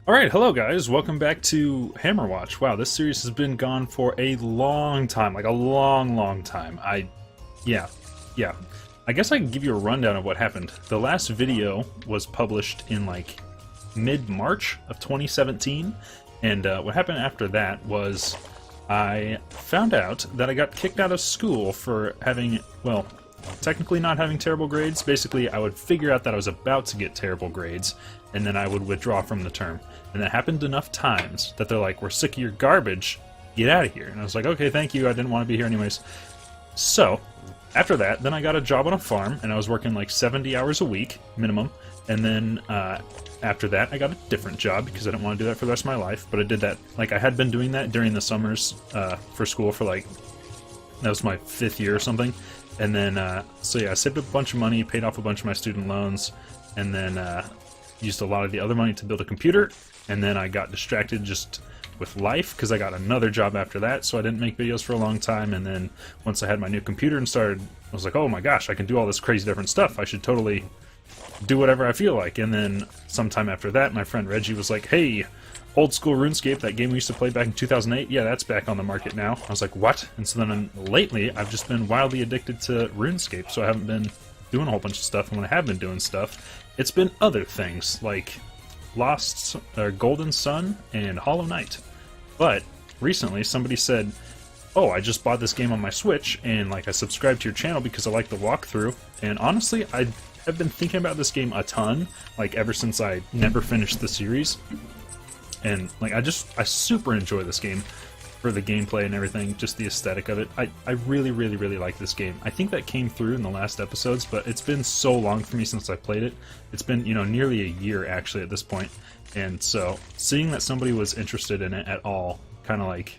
Alright, hello guys, welcome back to HammerWatch. Wow, this series has been gone for a long time, like a long time. Yeah. I guess I can give you a rundown of what happened. The last video was published in like mid-March of 2017, and what happened after that was I found out that I got kicked out of school for having, well, technically not having terrible grades. Basically, I would figure out that I was about to get terrible grades, and then I would withdraw from the term. And that happened enough times that they're like, we're sick of your garbage, get out of here. And I was like, okay, thank you, I didn't want to be here anyways. So, after that, then I got a job on a farm, and I was working like 70 hours a week, minimum. And then, after that, I got a different job, because I didn't want to do that for the rest of my life. But I did that, like, I had been doing that during the summers, for school for like, that was my 5th year or something. And then, so yeah, I saved a bunch of money, paid off a bunch of my student loans, and then used a lot of the other money to build a computer, and then I got distracted just with life, because I got another job after that, so I didn't make videos for a long time, and then once I had my new computer and started, I was like, oh my gosh, I can do all this crazy different stuff, I should totally do whatever I feel like. And then sometime after that, my friend Reggie was like, hey, old school RuneScape, that game we used to play back in 2008, yeah, that's back on the market now. I was like, what? And so then lately, I've just been wildly addicted to RuneScape, so I haven't been doing a whole bunch of stuff, and when I have been doing stuff, it's been other things, like Golden Sun and Hollow Knight. But recently, somebody said, oh, I just bought this game on my Switch, and like I subscribed to your channel because I like the walkthrough, and honestly, I have been thinking about this game a ton, like ever since I never finished the series. And like I super enjoy this game for the gameplay and everything, just the aesthetic of it. I really like this game. I think that came through in the last episodes, but it's been so long for me since I played it. It's been, you know, nearly a year actually at this point. And so seeing that somebody was interested in it at all kind of like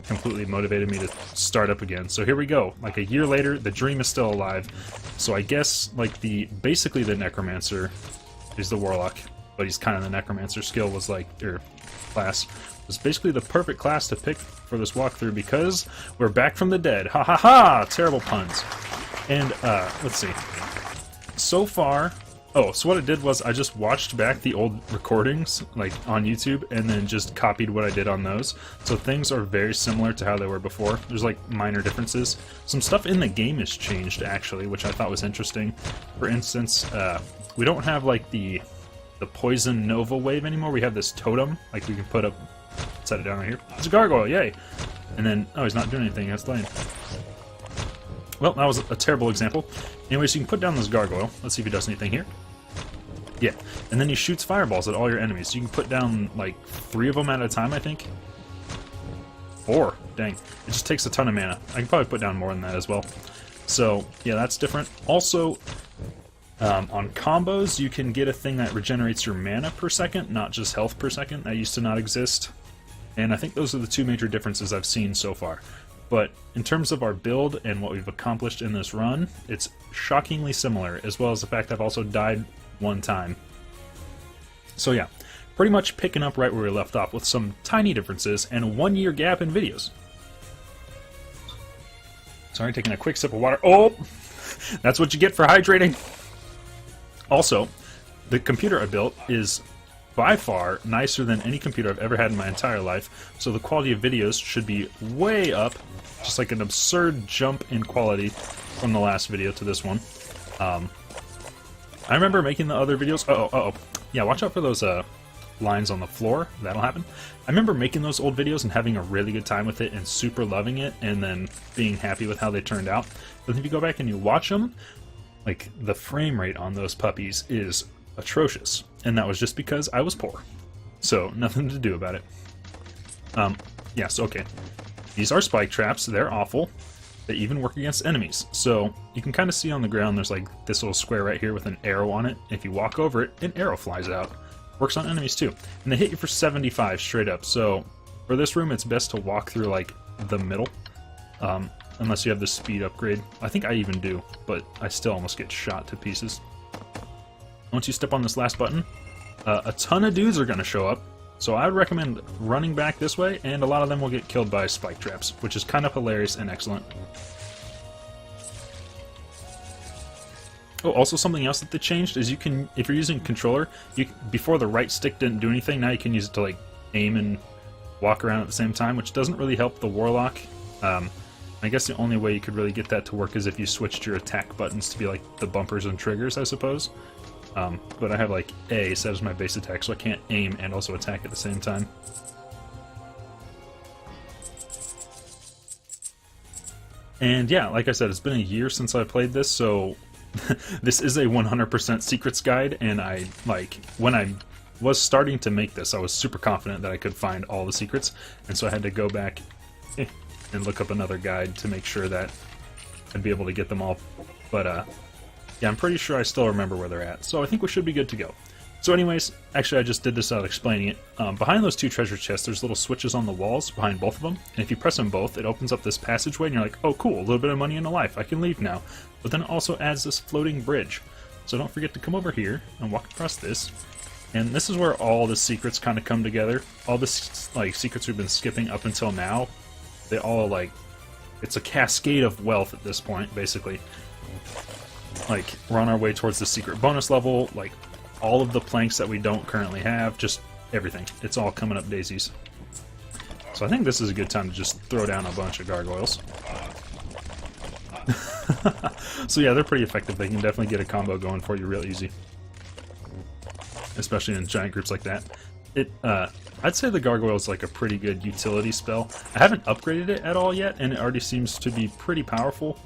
completely motivated me to start up again. So here we go. Like a year later, the dream is still alive. So I guess like basically the Necromancer is the Warlock, but he's kind of the Necromancer skill was like, or class, was basically the perfect class to pick for this walkthrough because we're back from the dead. Ha ha ha! Terrible puns. And, let's see. So far, so what I did was I just watched back the old recordings, like, on YouTube, and then just copied what I did on those. So things are very similar to how they were before. There's, like, minor differences. Some stuff in the game has changed, actually, which I thought was interesting. For instance, we don't have, like, the Poison Nova wave anymore. We have this totem, like we can put up, set it down right here. It's a gargoyle, yay! And then, oh, he's not doing anything, that's lame. Well, that was a terrible example. Anyways, you can put down this gargoyle. Let's see if he does anything here. Yeah, and then he shoots fireballs at all your enemies. You can put down, like, 3 of them at a time, I think. 4, dang. It just takes a ton of mana. I can probably put down more than that as well. So, yeah, that's different. Also, on combos, you can get a thing that regenerates your mana per second, not just health per second. That used to not exist. And I think those are the 2 major differences I've seen so far. But in terms of our build and what we've accomplished in this run, it's shockingly similar, as well as the fact I've also died 1 time. So yeah, pretty much picking up right where we left off with some tiny differences and a 1-year gap in videos. Sorry, taking a quick sip of water. Oh! That's what you get for hydrating! Also, the computer I built is by far nicer than any computer I've ever had in my entire life, so the quality of videos should be way up, just like an absurd jump in quality from the last video to this one. I remember making the other videos. Yeah, watch out for those lines on the floor. That'll happen. I remember making those old videos and having a really good time with it and super loving it, and then being happy with how they turned out. But if you go back and you watch them, like, the frame rate on those puppies is atrocious. And that was just because I was poor. So, nothing to do about it. Yes, okay. These are spike traps. They're awful. They even work against enemies. So, you can kind of see on the ground there's like this little square right here with an arrow on it. If you walk over it, an arrow flies out. Works on enemies too. And they hit you for 75 straight up. So, for this room, it's best to walk through, like, the middle. Unless you have the speed upgrade. I think I even do, but I still almost get shot to pieces. Once you step on this last button, a ton of dudes are going to show up, so I would recommend running back this way, and a lot of them will get killed by spike traps, which is kind of hilarious and excellent. Oh, also something else that they changed is you can, if you're using controller, before the right stick didn't do anything, now you can use it to like aim and walk around at the same time, which doesn't really help the Warlock. I guess the only way you could really get that to work is if you switched your attack buttons to be like the bumpers and triggers, I suppose. But I have like A set as my base attack, so I can't aim and also attack at the same time. And yeah, like I said, it's been a year since I played this, so this is a 100% secrets guide, and when I was starting to make this, I was super confident that I could find all the secrets, and so I had to go back and look up another guide to make sure that I'd be able to get them all. But yeah, I'm pretty sure I still remember where they're at, so I think we should be good to go. So anyways, actually I just did this without explaining it. Behind those two treasure chests, there's little switches on the walls behind both of them, and if you press them both, it opens up this passageway, and you're like, oh cool, a little bit of money and a life, I can leave now. But then it also adds this floating bridge. So don't forget to come over here and walk across this. And this is where all the secrets kind of come together. All the secrets we've been skipping up until now, they all it's a cascade of wealth at this point, basically. Like, we're on our way towards the secret bonus level, like, all of the planks that we don't currently have, just everything. It's all coming up daisies. So I think this is a good time to just throw down a bunch of gargoyles. So yeah, they're pretty effective. They can definitely get a combo going for you real easy. Especially in giant groups like that. I'd say the gargoyle is like a pretty good utility spell. I haven't upgraded it at all yet, and it already seems to be pretty powerful.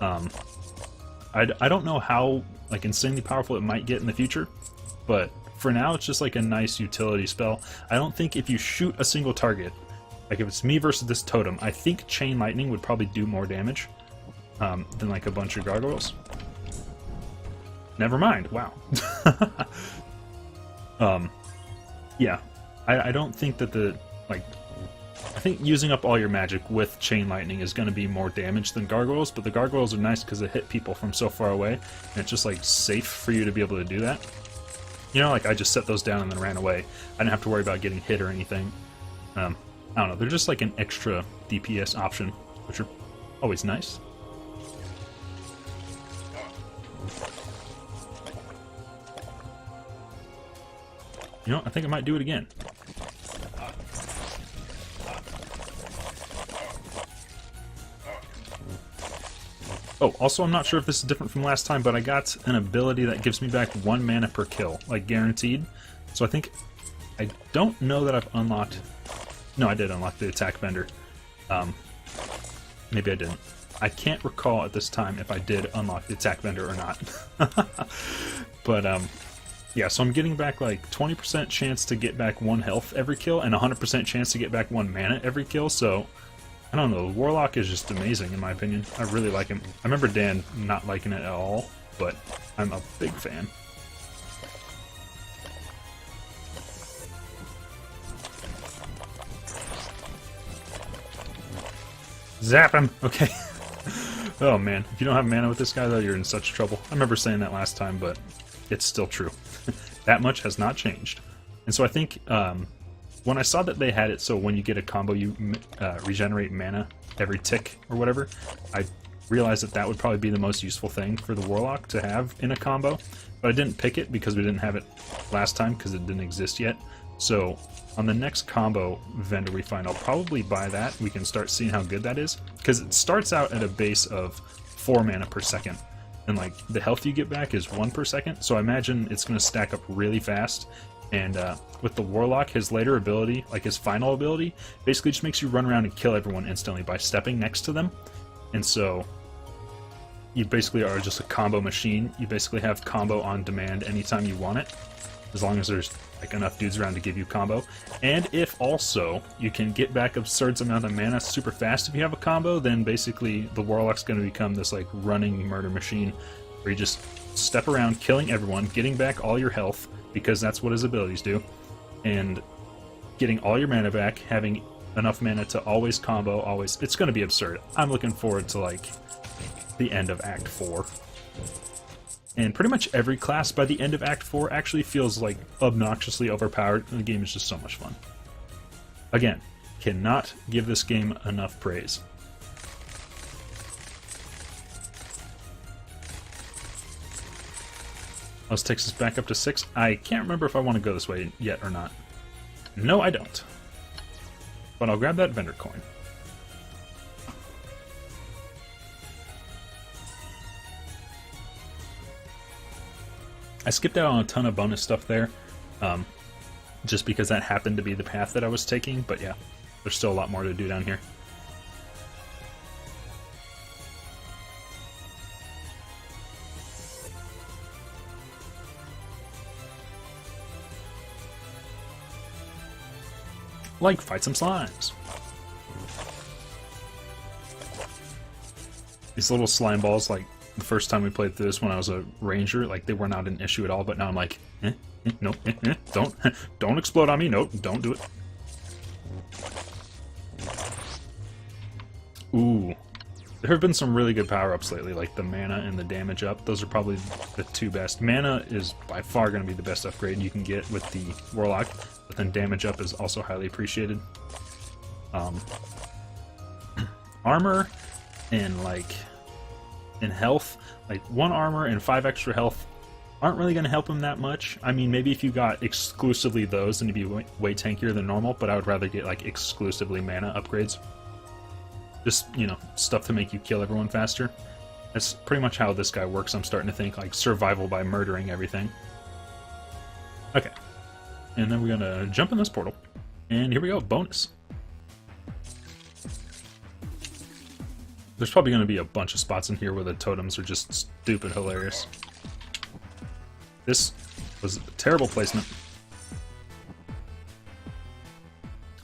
I don't know how like insanely powerful it might get in the future, but for now it's just like a nice utility spell. I don't think if you shoot a single target, like if it's me versus this totem, I think Chain Lightning would probably do more damage than like a bunch of gargoyles. Never mind, wow. Yeah, I don't think that I think using up all your magic with Chain Lightning is going to be more damage than gargoyles, but the gargoyles are nice because they hit people from so far away, and it's just like safe for you to be able to do that. You know, like I just set those down and then ran away. I didn't have to worry about getting hit or anything. I don't know, they're just like an extra DPS option, which are always nice. You know, I think I might do it again. Oh, also I'm not sure if this is different from last time, but I got an ability that gives me back 1 mana per kill, like guaranteed. So I don't know that I've unlocked... No, I did unlock the attack vendor. Maybe I didn't. I can't recall at this time if I did unlock the attack vendor or not. But, yeah, so I'm getting back like 20% chance to get back 1 health every kill, and 100% chance to get back 1 mana every kill, so... I don't know, the Warlock is just amazing in my opinion. I really like him. I remember Dan not liking it at all, but I'm a big fan. Zap him! Okay. Oh man, if you don't have mana with this guy though, you're in such trouble. I remember saying that last time, but it's still true. That much has not changed. And so I think, when I saw that they had it so when you get a combo you regenerate mana every tick or whatever, I realized that that would probably be the most useful thing for the Warlock to have in a combo, but I didn't pick it because we didn't have it last time because it didn't exist yet. So on the next combo vendor we find, I'll probably buy that. We can start seeing how good that is, because it starts out at a base of 4 mana per second, and like the health you get back is 1 per second, so I imagine it's going to stack up really fast. And with the Warlock, his later ability, like his final ability, basically just makes you run around and kill everyone instantly by stepping next to them. And so you basically are just a combo machine. You basically have combo on demand anytime you want it, as long as there's like enough dudes around to give you combo. And if also you can get back absurd amount of mana super fast if you have a combo, then basically the Warlock's going to become this like running murder machine where you just step around killing everyone, getting back all your health, because that's what his abilities do, and getting all your mana back, having enough mana to always combo, always. It's going to be absurd. I'm looking forward to like the end of Act 4. And pretty much every class by the end of Act 4 actually feels like obnoxiously overpowered, and the game is just so much fun. Again, cannot give this game enough praise. This takes us back up to 6. I can't remember if I want to go this way yet or not. No, I don't. But I'll grab that vendor coin. I skipped out on a ton of bonus stuff there, just because that happened to be the path that I was taking, but yeah, there's still a lot more to do down here. Like, fight some slimes. These little slime balls, like, the first time we played through this when I was a ranger, like, they were not an issue at all, but now I'm like, nope, don't explode on me, nope, don't do it. Ooh. There have been some really good power-ups lately, like the mana and the damage up. Those are probably the two best. Mana is by far going to be the best upgrade you can get with the Warlock, but then damage up is also highly appreciated. Armor and, like, in health, like 1 armor and 5 extra health aren't really going to help him that much. I mean, maybe if you got exclusively those, then you'd be way tankier than normal, but I would rather get, like, exclusively mana upgrades. Just, you know, stuff to make you kill everyone faster. That's pretty much how this guy works, I'm starting to think, like, survival by murdering everything. Okay. And then we're gonna jump in this portal. And here we go, bonus. There's probably gonna be a bunch of spots in here where the totems are just stupid hilarious. This was a terrible placement.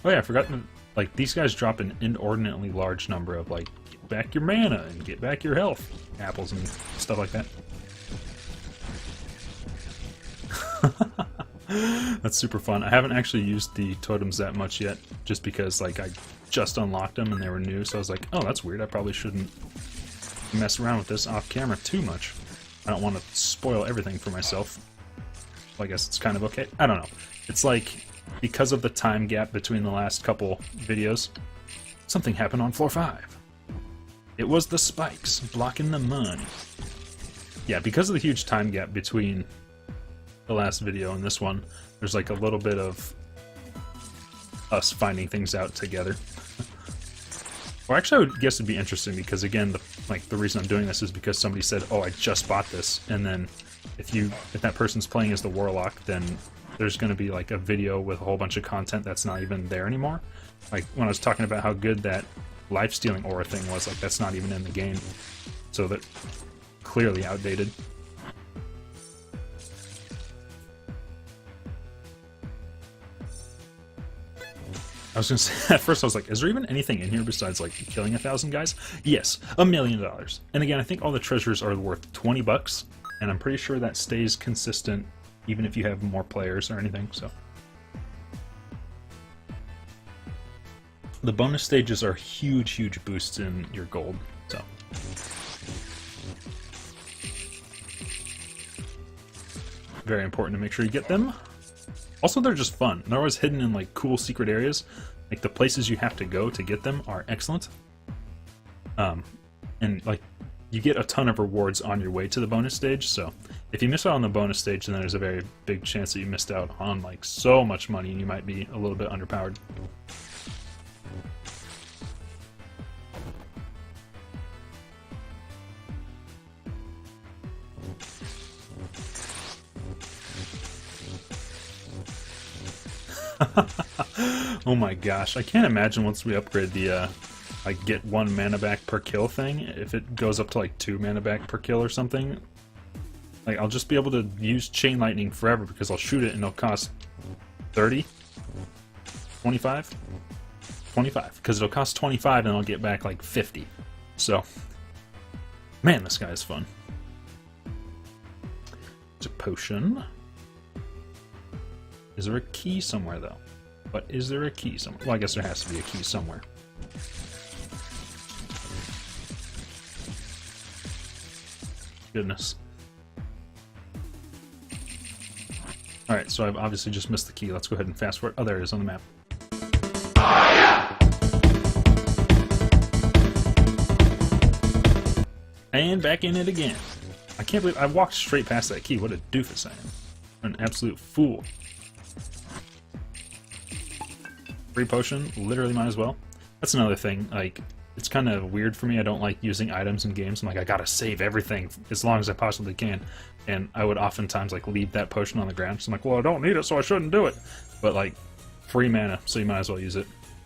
Oh yeah, I forgot to... Like, these guys drop an inordinately large number of, like, get back your mana and get back your health apples and stuff like that. That's super fun. I haven't actually used the totems that much yet, just because, like, I just unlocked them and they were new, so I was like, oh, that's weird. I probably shouldn't mess around with this off camera too much. I don't want to spoil everything for myself. Well, I guess it's kind of okay. I don't know. It's like... Because of the time gap between the last couple videos, something happened on floor 5. It was the spikes blocking the money. Yeah, because of the huge time gap between the last video and this one, there's like a little bit of us finding things out together. Or actually, I would guess it'd be interesting because, again, the reason I'm doing this is because somebody said, "Oh, I just bought this," and then if that person's playing as the Warlock, then there's going to be like a video with a whole bunch of content that's not even there anymore. Like when I was talking about how good that life-stealing aura thing was, like that's not even in the game. So that clearly outdated. I was going to say, at first I was like, is there even anything in here besides like killing 1,000 guys? Yes, $1 million. And again, I think all the treasures are worth 20 bucks, and I'm pretty sure that stays consistent even if you have more players or anything, so. The bonus stages are huge, huge boosts in your gold, so. Very important to make sure you get them. Also, they're just fun. They're always hidden in like cool secret areas. Like the places you have to go to get them are excellent. And like you get a ton of rewards on your way to the bonus stage, so if you miss out on the bonus stage, then there's a very big chance that you missed out on like so much money and you might be a little bit underpowered. Oh my gosh, I can't imagine once we upgrade the like get 1 mana back per kill thing, if it goes up to like 2 mana back per kill or something. Like I'll just be able to use Chain Lightning forever because I'll shoot it and it'll cost 30? 25? 25, because it'll cost 25 and I'll get back like 50. So, man, this guy is fun. It's a potion. Is there a key somewhere, though? But is there a key somewhere? Well, I guess there has to be a key somewhere. Goodness. Alright, so I've obviously just missed the key. Let's go ahead and fast forward. Oh, there it is on the map. And back in it again. I can't believe I walked straight past that key. What a doofus I am. An absolute fool. Free potion, literally might as well. That's another thing, like, it's kind of weird for me. I don't like using items in games. I'm like, I gotta save everything as long as I possibly can. And I would oftentimes, like, leave that potion on the ground. So I'm like, well, I don't need it, so I shouldn't do it. But, like, free mana, so you might as well use it.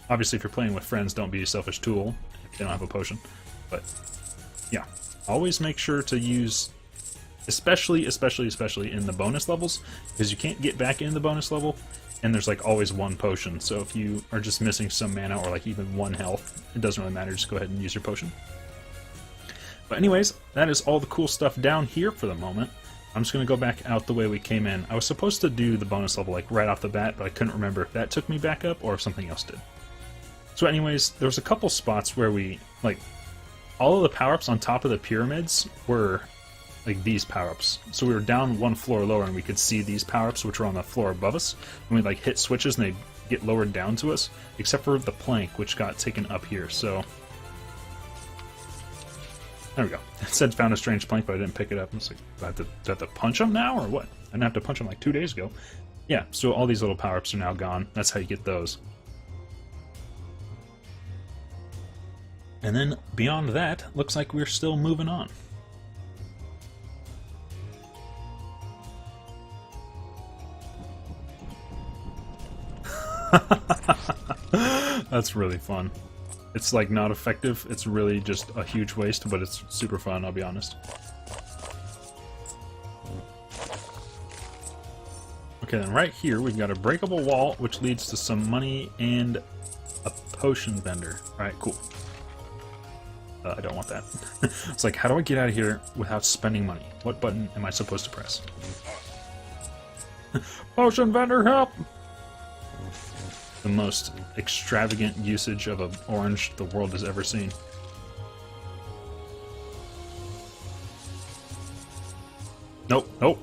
Obviously, if you're playing with friends, don't be a selfish tool if they don't have a potion. But, yeah. Always make sure to use, especially in the bonus levels, because you can't get back in the bonus level. And there's like always one potion, so if you are just missing some mana or like even 1 health, it doesn't really matter, just go ahead and use your potion. But anyways, that is all the cool stuff down here for the moment. I'm just going to go back out the way we came in. I was supposed to do the bonus level like right off the bat, but I couldn't remember if that took me back up or if something else did. So anyways, there was a couple spots where we, like, all of the power-ups on top of the pyramids were like these power-ups. So we were down 1 floor lower and we could see these power-ups which were on the floor above us. And we'd like hit switches and they'd get lowered down to us, except for the plank which got taken up here. So there we go. It said found a strange plank, but I didn't pick it up. I was like, do I have to punch them now or what? I didn't have to punch them like 2 days ago. Yeah, so all these little power-ups are now gone. That's how you get those. And then beyond that, looks like we're still moving on. That's really fun. It's like not effective, it's really just a huge waste, but it's super fun, I'll be honest. Okay, then right here we've got a breakable wall, which leads to some money and a potion vendor. Alright, cool. I don't want that. It's like, how do I get out of here without spending money? What button am I supposed to press? Potion vendor, help! The most extravagant usage of an orange the world has ever seen. Nope, nope.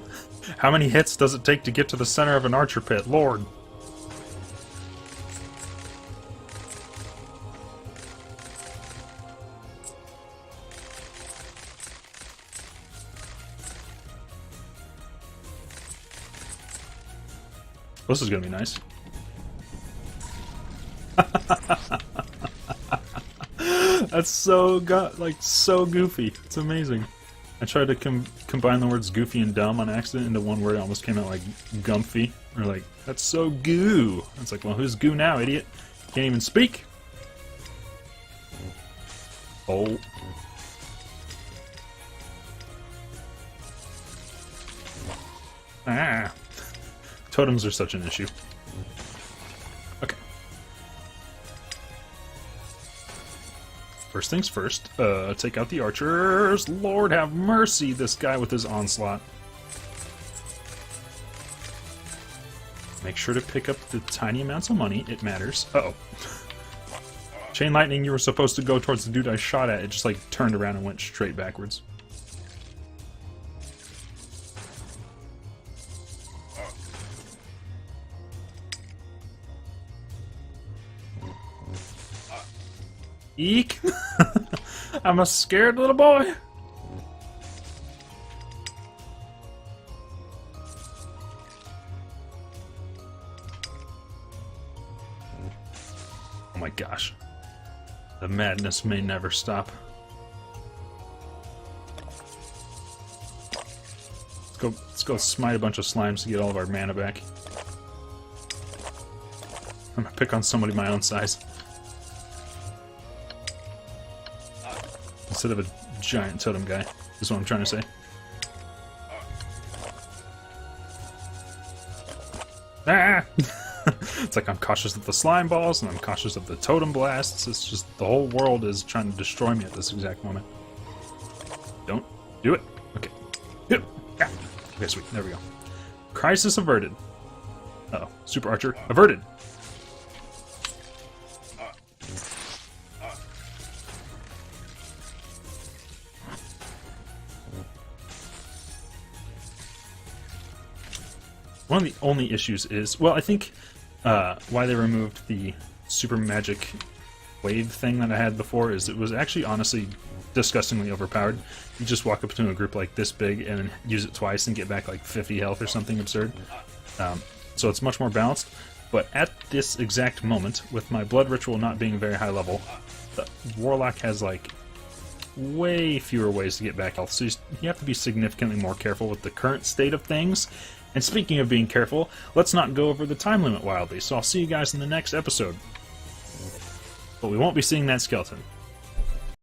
How many hits does it take to get to the center of an archer pit? Lord. This is gonna be nice. That's so so goofy. It's amazing. I tried to combine the words goofy and dumb on accident into one word. It almost came out like gumpy. Or like, that's so goo. It's like, well, who's goo now, idiot? Can't even speak. Oh. Ah. Totems are such an issue. Okay. First things first, take out the archers. Lord have mercy, this guy with his onslaught. Make sure to pick up the tiny amounts of money, it matters. Uh-oh. Chain lightning, you were supposed to go towards the dude I shot at. It just like turned around and went straight backwards. Eek! I'm a scared little boy! Oh my gosh. The madness may never stop. Let's go smite a bunch of slimes to get all of our mana back. I'm gonna pick on somebody my own size. Instead of a giant totem guy, is what I'm trying to say. Ah! It's like I'm cautious of the slime balls, and I'm cautious of the totem blasts. It's just the whole world is trying to destroy me at this exact moment. Don't do it. Okay. Yep. Ah. Okay, sweet. There we go. Crisis averted. Uh-oh. Super Archer averted. One of the only issues is, well, I think why they removed the super magic wave thing that I had before is it was actually honestly disgustingly overpowered. You just walk up to a group like this big and use it twice and get back like 50 health or something absurd. So it's much more balanced. But at this exact moment, with my blood ritual not being very high level, the warlock has like way fewer ways to get back health, so you have to be significantly more careful with the current state of things. And speaking of being careful, let's not go over the time limit wildly, so I'll see you guys in the next episode. But we won't be seeing that skeleton.